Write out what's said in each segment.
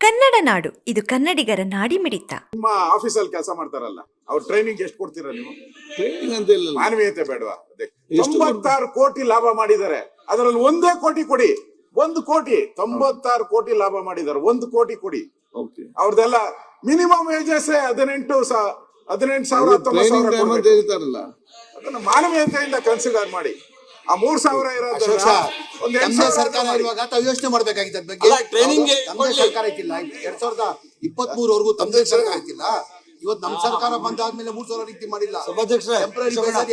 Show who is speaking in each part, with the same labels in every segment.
Speaker 1: ಕನ್ನಡ ನಾಡು, ಇದು ಕನ್ನಡಿಗರ ನಾಡಿಮಿಡಿತ.
Speaker 2: ನಿಮ್ಮ ಆಫೀಸಲ್ಲಿ ಕೆಲಸ ಮಾಡ್ತಾರಲ್ಲ, ಅವ್ರ ಟ್ರೈನಿಂಗ್ ಎಷ್ಟು ಕೊಡ್ತೀರಾ ನೀವು?
Speaker 3: ಟ್ರೈನಿಂಗ್ ಅಂತ ಇಲ್ಲ,
Speaker 2: ಮಾನವೀಯತೆ ಬೇಡವಾ? 96 ಕೋಟಿ ಲಾಭ ಮಾಡಿದ್ದಾರೆ, ಅದರಲ್ಲಿ 1 ಕೋಟಿ ಕೊಡಿ. 1 ಕೋಟಿ, 96 ಕೋಟಿ ಲಾಭ ಮಾಡಿದ್ದಾರೆ, 1 ಕೋಟಿ ಕೊಡಿ. ಅವ್ರದೆಲ್ಲ ಮಿನಿಮಮ್ ವೇಜಸ್ 18,000
Speaker 3: ಹೇಳ್ತಾರಲ್ಲ,
Speaker 2: ಅದನ್ನ ಮಾನವೀಯತೆಯಿಂದ ಕನ್ಸಿಡರ್ ಮಾಡಿ. ಆ 3,000 ಇರೋದು
Speaker 4: ಸರ್ಕಾರ ಇರುವಾಗ ತಾವು ಯೋಚನೆ ಮಾಡ್ಬೇಕಾಗಿತ್ತು. ಬಗ್ಗೆ ಟ್ರೈನಿಂಗ್ ಸರ್ಕಾರ ಐತಿಲ್ಲ, 2023ವರೆಗೂ ತಮ್ಮದೇ ಸರ್ಕಾರ ಐತಿಲ್ಲ. ಇವತ್ತು ನಮ್ಮ ಸರ್ಕಾರ ಬಂದಾದ್ಮೇಲೆ 3,000 ರೀತಿ ಮಾಡಿಲ್ಲ.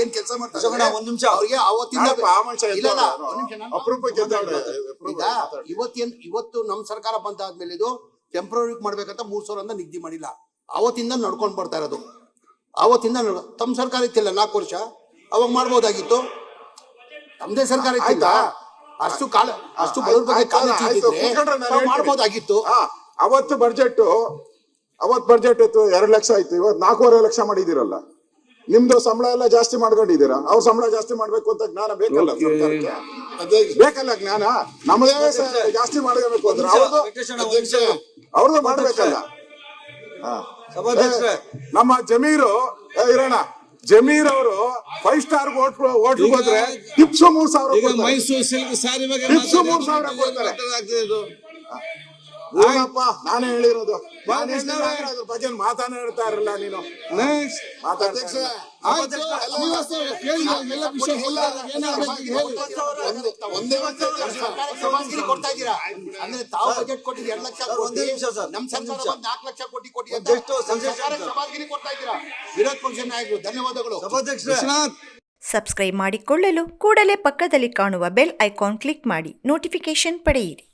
Speaker 4: ಏನ್ ಕೆಲಸ ಮಾಡ್ತಾರೆ? ಒಂದ್ ನಿಮಿಷ ಅವ್ರಿಗೆ ಅವತ್ತಿಂದ ಇವತ್ತು ನಮ್ಮ ಸರ್ಕಾರ ಬಂದಾದ್ಮೇಲೆ ಇದು ಟೆಂಪ್ರರಿ ಮಾಡ್ಬೇಕಂತ 3,000 ಅಂತ ನಿಗದಿ ಮಾಡಿಲ್ಲ. ಅವತ್ತಿಂದ ನಡ್ಕೊಂಡ್ ಬರ್ತಾ ಇರೋದು. ಅವತ್ತಿಂದ ತಮ್ಮ ಸರ್ಕಾರ ಇತ್ತಿಲ್ಲ 4 ವರ್ಷ, ಅವಾಗ ಮಾಡ್ಬೋದಾಗಿತ್ತು. ನಮ್ದೇ ಸರ್ಕಾರ ಇತ್ತಿಲ್ಲ, ಅಷ್ಟು ಬಡವ್ರ ಬಗ್ಗೆ ಮಾಡ್ಬೋದಾಗಿತ್ತು.
Speaker 2: ಅವತ್ತು ಬಜೆಟ್ ಇತ್ತು 2 ಲಕ್ಷ ಆಯ್ತು, ಇವತ್ತು 4.5 ಲಕ್ಷ ಮಾಡಿದಿರಲ್ಲ. ನಿಮ್ದು ಸಂಬಳ ಎಲ್ಲ ಜಾಸ್ತಿ ಮಾಡ್ಕೊಂಡಿದ್ದೀರಾ, ಅವ್ರ ಸಂಬಳ ಜಾಸ್ತಿ ಮಾಡ್ಬೇಕು ಅಂತ ಜ್ಞಾನ ಬೇಕಲ್ಲ ಸರ್ಕಾರಕ್ಕೆ? ಬೇಕಲ್ಲ ಜ್ಞಾನ? ನಮ್ಮದೇ ಜಾಸ್ತಿ ಮಾಡ್ಕೋಬೇಕು ಅಂದ್ರೆ ಅವ್ರದ್ದು ಮಾಡ್ಬೇಕಲ್ಲ. ನಮ್ಮ ಜಮೀರು ಜಮೀರ್ ಅವರು 5 ಸ್ಟಾರ್ ಹೋಟ್ಲ್ ಹೋದ್ರೆ ಟಿಪ್ಸ್ 3,000
Speaker 3: ಮೈಸೂರು ಸಿಲ್ಕ್ ಸಾರಿ ಬಗ್ಗೆ
Speaker 2: 3,000 ಕೊಡ್ತಾರೆ. ಏನಪ್ಪ ನಾನೇ ಹೇಳಿರೋದು, ಅದ್ರ ಬಗ್ಗೆ ಮಾತಾನೇ ಹೇಳ್ತಾ ಇರಲ್ಲ ನೀನು.
Speaker 4: ಸಮಾಜಗಿರಿ ಕೊಡ್ತಾ ಇದ್ದೀರಾ ಅಂದ್ರೆ ತಾವು ಬಜೆಟ್ ಕೊಟ್ಟಿದ್ದು 2 ಲಕ್ಷ ಕೋಟಿ, ನಮ್ಮ ಸರ್ಕಾರ 4 ಲಕ್ಷ ಕೋಟಿ ಸಮಾಜಗಿರಿ ಕೊಡ್ತಾ ಇದ್ದೀರಾ. ವಿರೋಧ ಪಕ್ಷ ನಾಯಕರು ಧನ್ಯವಾದಗಳು.
Speaker 1: ಸಬ್ಸ್ಕ್ರೈಬ್ ಮಾಡಿಕೊಳ್ಳಲು ಕೂಡಲೇ ಪಕ್ಕದಲ್ಲಿ ಕಾಣುವ ಬೆಲ್ ಐಕಾನ್ ಕ್ಲಿಕ್ ಮಾಡಿ ನೋಟಿಫಿಕೇಶನ್ ಪಡೆಯಿರಿ.